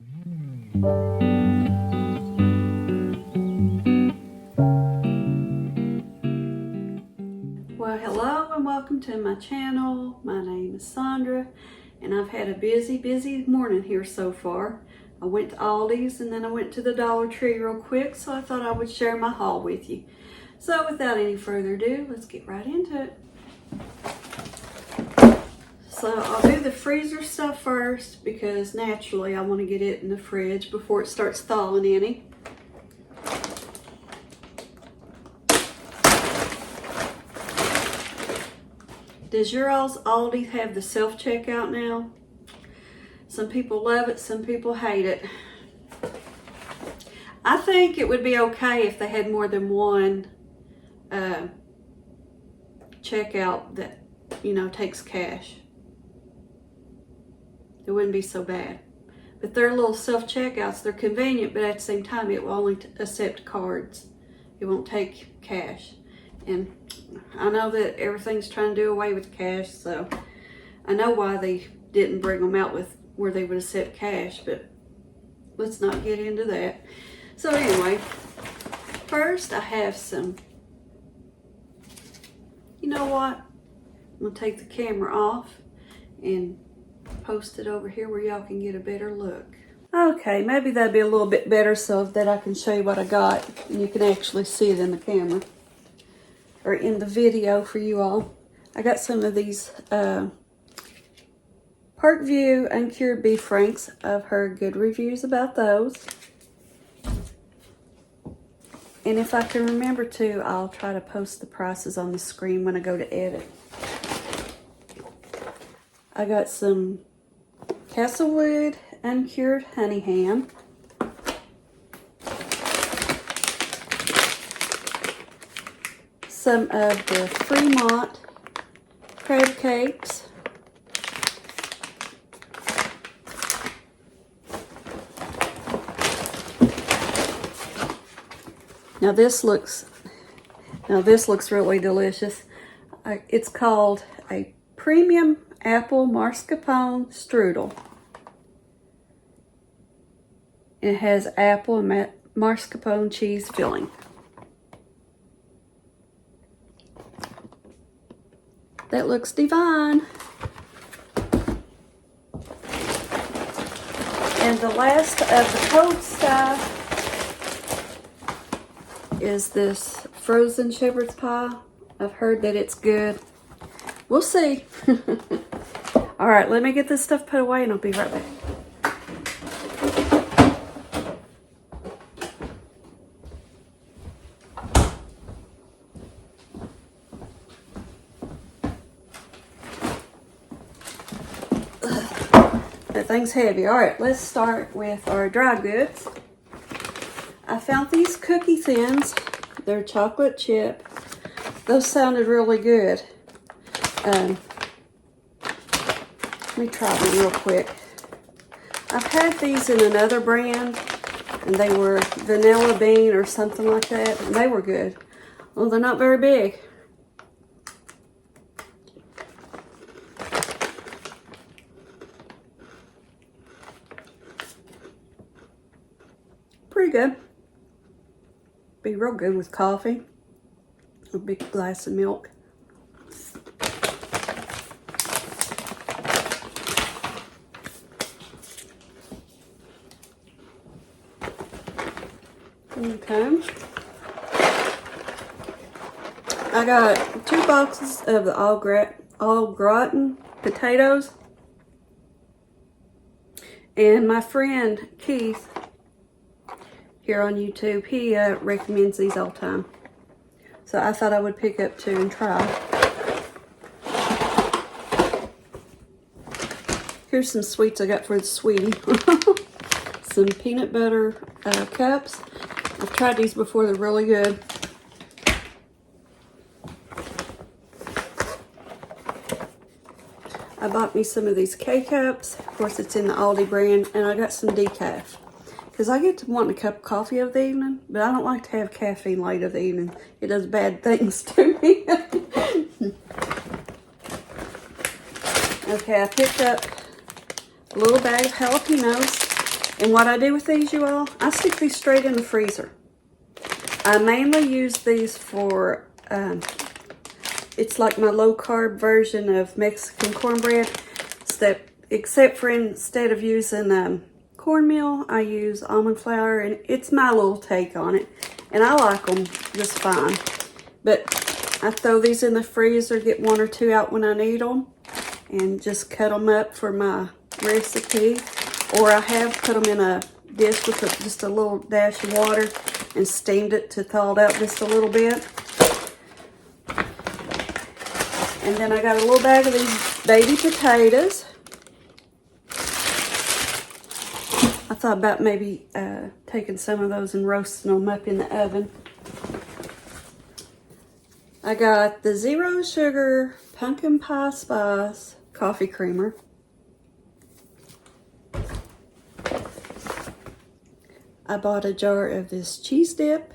Well, hello and welcome to my channel. My name is Sandra and I've had a busy morning here so far. I went to Aldi's and then I went to the Dollar Tree real quick, so I thought I would share my haul with you. So without any further ado, let's get right into it. So I'll do the freezer stuff first because naturally I want to get it in the fridge before it starts thawing any. Does your all's Aldi have the self-checkout now? Some people love it, some people hate it. I think it would be okay if they had more than one checkout that, you know, takes cash. It wouldn't be so bad. But their little self-checkouts, they're convenient, but at the same time, it will only accept cards. It won't take cash. And I know that everything's trying to do away with cash, so I know why they didn't bring them out with where they would accept cash, but let's not get into that. So anyway, first I have some, you know what? I'm gonna take the camera off and post it over here where y'all can get a better look. Okay, maybe that'd be a little bit better so that I can show you what I got and you can actually see it in the camera or in the video for you all. I got some of these Parkview uncured beef franks. I've heard good reviews about those. And if I can remember to, I'll try to post the prices on the screen when I go to edit. I got some Castlewood uncured honey ham. Some of the Fremont crab cakes. Now this looks really delicious. It's called a premium apple mascarpone strudel. It has apple and mascarpone cheese filling. That looks divine. And the last of the cold stuff is this frozen shepherd's pie. I've heard that it's good. We'll see. All right, let me get this stuff put away and I'll be right back. That thing's heavy. All right, let's start with our dry goods. I found these cookie thins. They're chocolate chip. Those sounded really good. Let me try them real quick. I've had these in another brand, and they were vanilla bean or something like that, and they were good. Well, they're not very big. Pretty good. Be real good with coffee. A big glass of milk. Okay. I got 2 boxes of the au gratin potatoes. And my friend Keith here on YouTube, he recommends these all the time. So I thought I would pick up 2 and try. Here's some sweets I got for the sweetie. Some peanut butter cups. I've tried these before, they're really good. I bought me some of these K-Cups. Of course, it's in the Aldi brand. And I got some decaf. Because I get to want a cup of coffee of the evening, but I don't like to have caffeine late of the evening. It does bad things to me. Okay, I picked up a little bag of jalapenos. And what I do with these, you all, I stick these straight in the freezer. I mainly use these for, it's like my low-carb version of Mexican cornbread. Except for instead of using cornmeal, I use almond flour, and it's my little take on it. And I like them just fine. But I throw these in the freezer, get 1 or 2 out when I need them, and just cut them up for my recipe. Or I have put them in a dish with just a little dash of water and steamed it to thaw it out just a little bit. And then I got a little bag of these baby potatoes. I thought about maybe taking some of those and roasting them up in the oven. I got the 0 sugar pumpkin pie spice coffee creamer. I bought a jar of this cheese dip.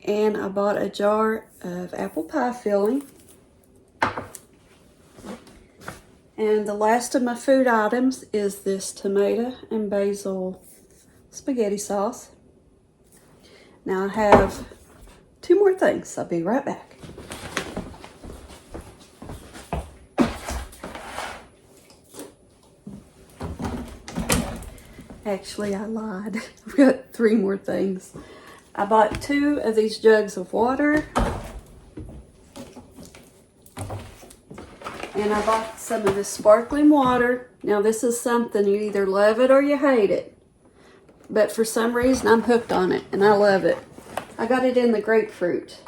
And I bought a jar of apple pie filling. And the last of my food items is this tomato and basil spaghetti sauce. Now I have 2 more things. I'll be right back. Actually, I lied. I've got 3 more things. I bought 2 of these jugs of water. And I bought some of this sparkling water. Now this is something, you either love it or you hate it. But for some reason I'm hooked on it and I love it. I got it in the grapefruit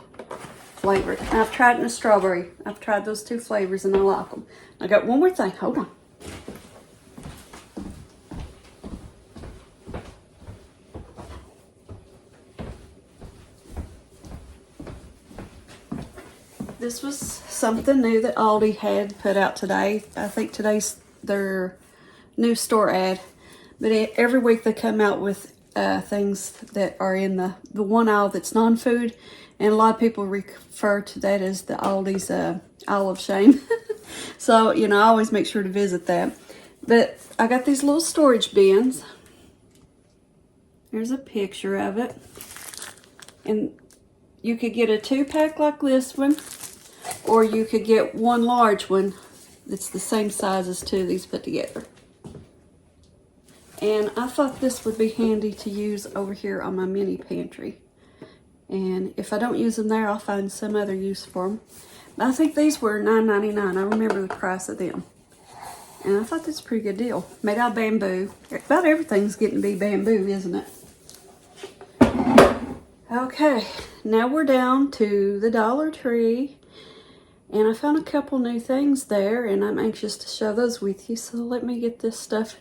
flavor. And I've tried it in the strawberry. I've tried those 2 flavors and I like them. I got 1 more thing. Hold on. This was something new that Aldi had put out today. I think today's their new store ad. But every week they come out with things that are in the one aisle that's non-food. And a lot of people refer to that as the Aldi's aisle of shame. So, you know, I always make sure to visit that. But I got these little storage bins. There's a picture of it. And you could get a 2-pack like this one. Or you could get 1 large one that's the same size as 2 of these put together. And I thought this would be handy to use over here on my mini pantry. And if I don't use them there, I'll find some other use for them. But I think these were $9.99. I remember the price of them. And I thought that's a pretty good deal. Made out of bamboo. About everything's getting to be bamboo, isn't it? Okay, now we're down to the Dollar Tree. And I found a couple new things there, and I'm anxious to share those with you. So let me get this stuff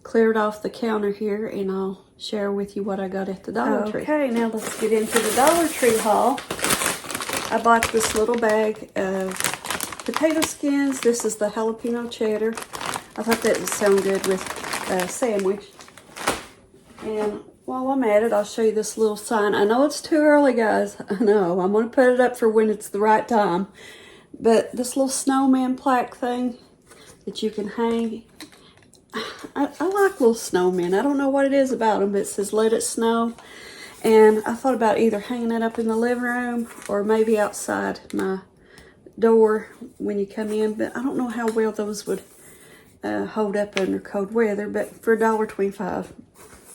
cleared off the counter here, and I'll share with you what I got at the Dollar Tree. Okay, now let's get into the Dollar Tree haul. I bought this little bag of potato skins. This is the jalapeno cheddar. I thought that would sound good with a sandwich. And while I'm at it, I'll show you this little sign. I know it's too early, guys. I know. I'm going to put it up for when it's the right time. But this little snowman plaque thing that you can hang, I like little snowmen. I don't know what it is about them, but it says let it snow. And I thought about either hanging it up in the living room or maybe outside my door when you come in. But I don't know how well those would hold up under cold weather. But for $1.25,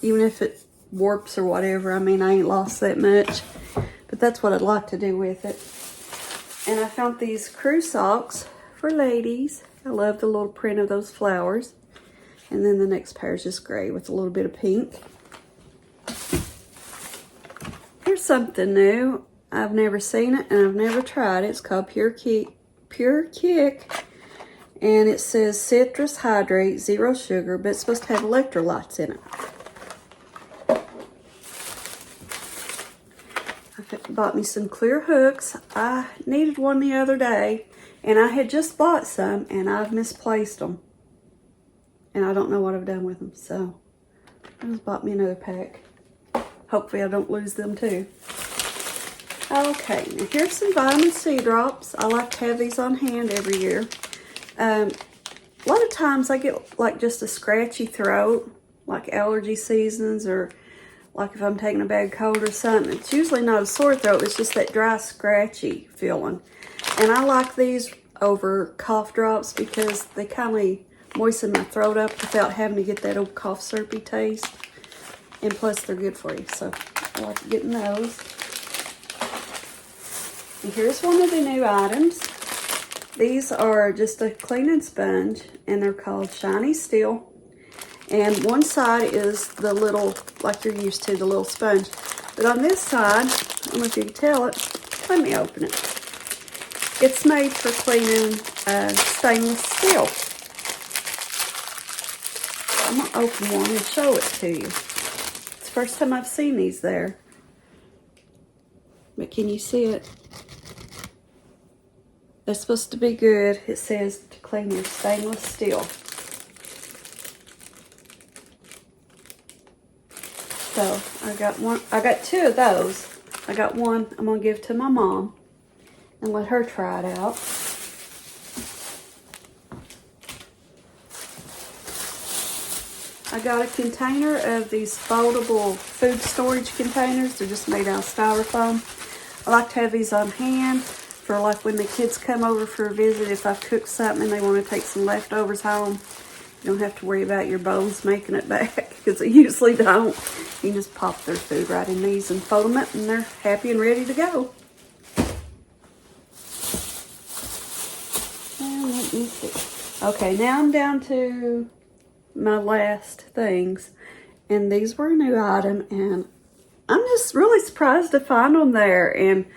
even if it warps or whatever, I mean, I ain't lost that much. But that's what I'd like to do with it. And I found these crew socks for ladies. I love the little print of those flowers. And then the next pair is just gray with a little bit of pink. Here's something new. I've never seen it and I've never tried it. It's called Pure Kick. And it says citrus hydrate, 0 sugar, but it's supposed to have electrolytes in it. Bought me some clear hooks. I needed one the other day and I had just bought some and I've misplaced them and I don't know what I've done with them, so I just bought me another pack. Hopefully I don't lose them too. Okay, now here's some vitamin C drops. I like to have these on hand every year. a lot of times I get like just a scratchy throat, like allergy seasons, or like if I'm taking a bad cold or something. It's usually not a sore throat, it's just that dry, scratchy feeling. And I like these over cough drops because they kind of moisten my throat up without having to get that old cough syrupy taste. And plus they're good for you, so I like getting those. And here's one of the new items. These are just a cleaning sponge, and they're called Shiny Steel. And one side is the little, like you're used to, the little sponge. But on this side, I don't know if you can tell it, let me open it. It's made for cleaning stainless steel. I'm going to open one and show it to you. It's the first time I've seen these there. But can you see it? That's supposed to be good. It says to clean your stainless steel. So I got two of those. I got one I'm gonna give to my mom and let her try it out. I got a container of these foldable food storage containers. They're just made out of styrofoam. I like to have these on hand for like when the kids come over for a visit. If I've cooked something and they want to take some leftovers home, you don't have to worry about your bowls making it back, because they usually don't. You can just pop their food right in these and fold them up, and they're happy and ready to go. And let me see. Okay, now I'm down to my last things, and these were a new item, and I'm just really surprised to find them there. And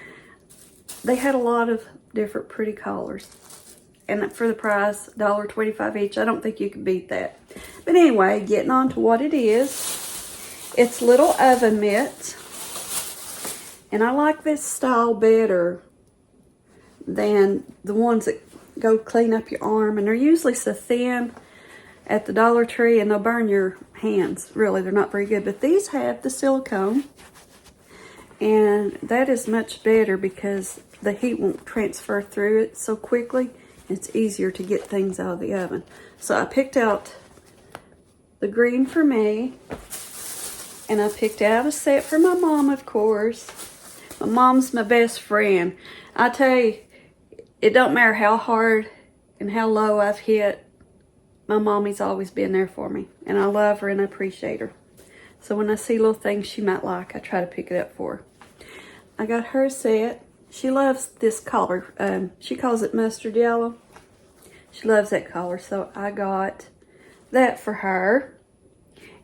they had a lot of different pretty colors. And for the price, $1.25 each, I don't think you can beat that. But anyway, getting on to what it is. It's little oven mitts. And I like this style better than the ones that go clean up your arm. And they're usually so thin at the Dollar Tree, and they'll burn your hands. Really, they're not very good. But these have the silicone. And that is much better because the heat won't transfer through it so quickly. It's easier to get things out of the oven. So I picked out the green for me. And I picked out a set for my mom, of course. My mom's my best friend. I tell you, it don't matter how hard and how low I've hit. My mommy's always been there for me. And I love her and I appreciate her. So when I see little things she might like, I try to pick it up for her. I got her a set. She loves this color. She calls it mustard yellow. She loves that color, so I got that for her.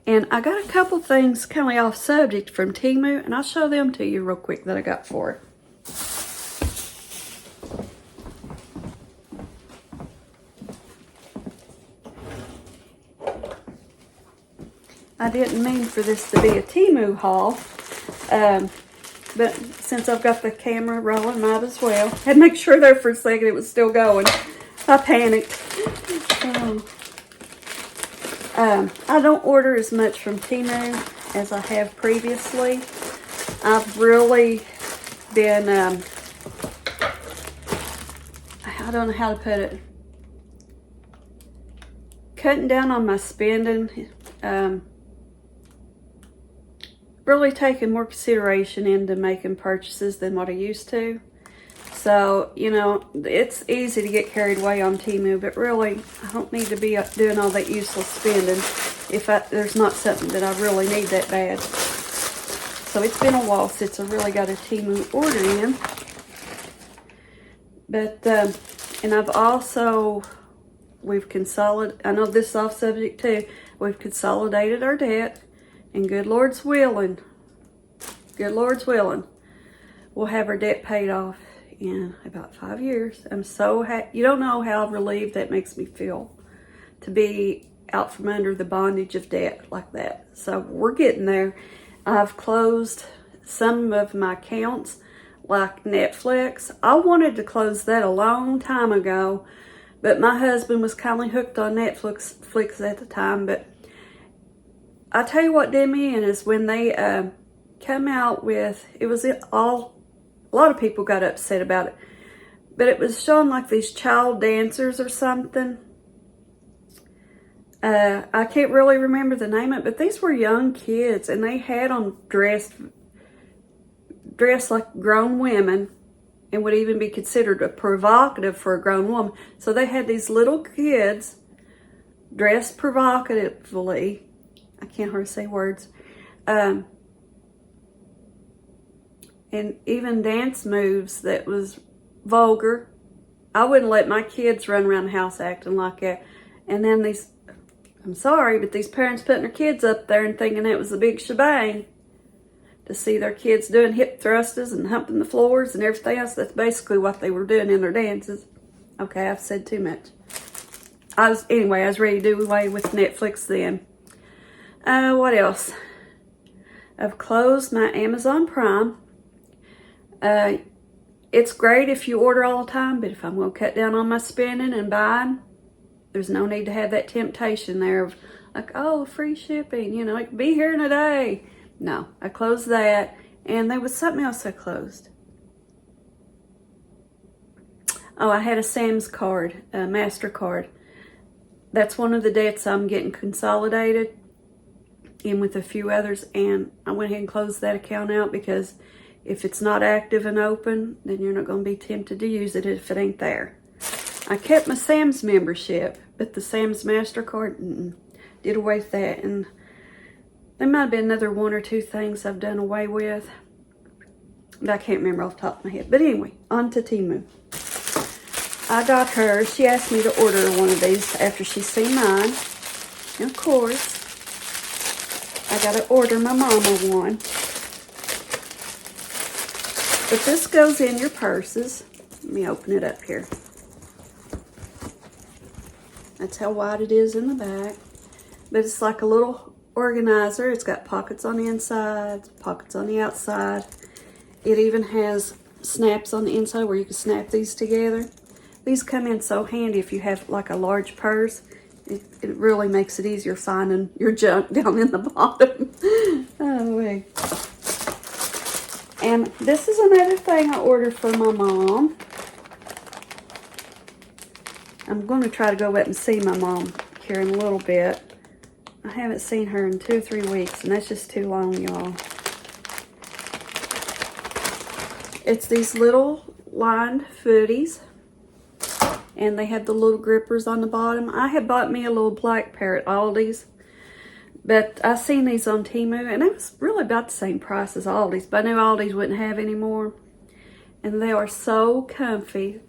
And I got a couple things kind of off subject from Teemu, and I'll show them to you real quick that I got for her. I didn't mean for this to be a Teemu haul. But since I've got the camera rolling, might as well. Had to make sure there for a second it was still going. I panicked. I don't order as much from Teemu as I have previously. I've really been, I don't know how to put it, cutting down on my spending. Really taking more consideration into making purchases than what I used to. So, you know, it's easy to get carried away on Teemu, but really, I don't need to be doing all that useless spending if there's not something that I really need that bad. So it's been a while since I really got a Teemu order in. But, and I've also, we've consolidated, I know this is off subject too, we've consolidated our debt. And good Lord's willing, we'll have our debt paid off in about 5 years. I'm so happy. You don't know how relieved that makes me feel to be out from under the bondage of debt like that. So we're getting there. I've closed some of my accounts, like Netflix. I wanted to close that a long time ago, but my husband was kind of hooked on Netflix at the time. But I tell you what did me in is when they come out with, it was all, a lot of people got upset about it, but it was showing like these child dancers or something. I can't really remember the name of it, but these were young kids, and they had them dressed like grown women, and would even be considered a provocative for a grown woman. So they had these little kids dressed provocatively. I can't hardly say words. And even dance moves that was vulgar. I wouldn't let my kids run around the house acting like that. And then these, I'm sorry, but these parents putting their kids up there and thinking it was a big shebang. To see their kids doing hip thrusters and humping the floors and everything else. That's basically what they were doing in their dances. Okay, I've said too much. I was ready to do away with Netflix then. What else? I've closed my Amazon Prime. It's great if you order all the time, but if I'm going to cut down on my spending and buying, there's no need to have that temptation there of like, oh, free shipping, you know, it can be here in a day. No, I closed that, and there was something else I closed. Oh, I had a Sam's card, a MasterCard. That's one of the debts I'm getting consolidated in with a few others, and I went ahead and closed that account out because if it's not active and open, then you're not going to be tempted to use it if it ain't there. I kept my Sam's membership, but the Sam's MasterCard, did away with that, and there might have been another one or two things I've done away with, but I can't remember off the top of my head. But anyway, on to Teemu. I got her, she asked me to order one of these after she's seen mine. And of course, I got to order my mama one. But this goes in your purses. Let me open it up here. That's how wide it is in the back. But it's like a little organizer. It's got pockets on the inside, pockets on the outside. It even has snaps on the inside where you can snap these together. These come in so handy if you have like a large purse. It really makes it easier finding your junk down in the bottom. Oh, wait. And this is another thing I ordered for my mom. I'm going to try to go up and see my mom here in a little bit. I haven't seen her in 2 or 3 weeks, and that's just too long, y'all. It's these little lined footies, and they have the little grippers on the bottom. I had bought me a little black pair at Aldi's, but I seen these on Teemu, and it was really about the same price as Aldi's, but I knew Aldi's wouldn't have any more. And they are so comfy.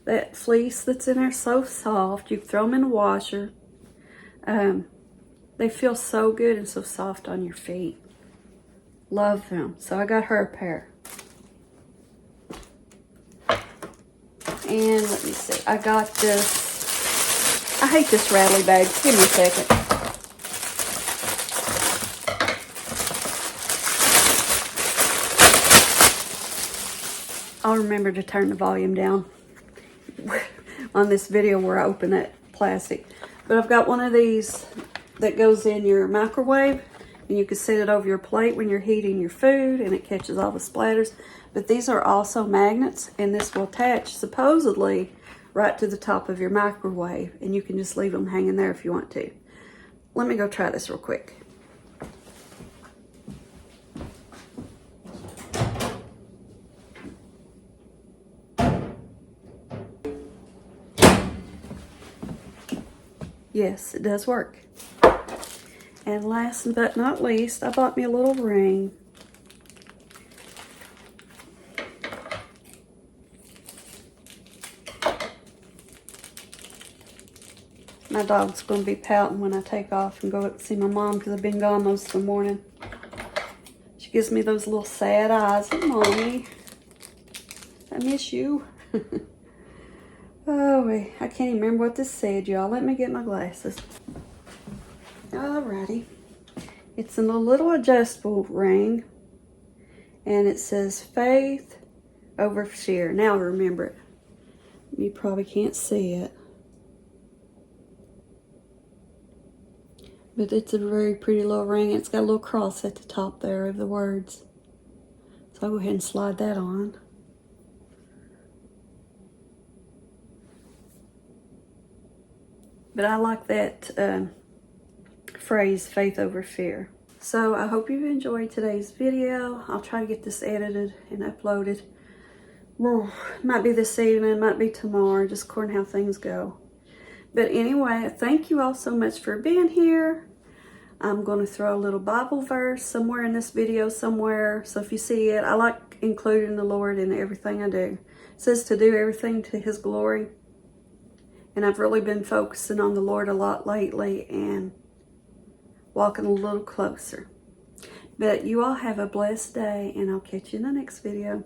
That fleece that's in there is so soft. You can throw them in the washer. They feel so good and so soft on your feet. Love them. So I got her a pair. And let me see. I got this. I hate this rattly bag. Give me a second. I'll remember to turn the volume down on this video where I open that plastic. But I've got one of these that goes in your microwave, and you can set it over your plate when you're heating your food, and it catches all the splatters. But these are also magnets, and this will attach supposedly right to the top of your microwave, and you can just leave them hanging there if you want to. Let me go try this real quick. Yes, it does work. And last but not least, I bought me a little ring. My dog's going to be pouting when I take off and go up to see my mom because I've been gone most of the morning. She gives me those little sad eyes. Mommy, I miss you. Oh, wait, I can't even remember what this said, y'all. Let me get my glasses. Alrighty. It's a little adjustable ring. And it says faith over fear. Now remember it. You probably can't see it. But it's a very pretty little ring. It's got a little cross at the top there of the words. So I'll go ahead and slide that on. But I like that phrase, faith over fear. So I hope you've enjoyed today's video. I'll try to get this edited and uploaded. Well, might be this evening, might be tomorrow, just according how things go. But anyway, thank you all so much for being here. I'm going to throw a little Bible verse somewhere in this video somewhere. So if you see it, I like including the Lord in everything I do. It says to do everything to His glory. And I've really been focusing on the Lord a lot lately and walking a little closer. But you all have a blessed day, and I'll catch you in the next video.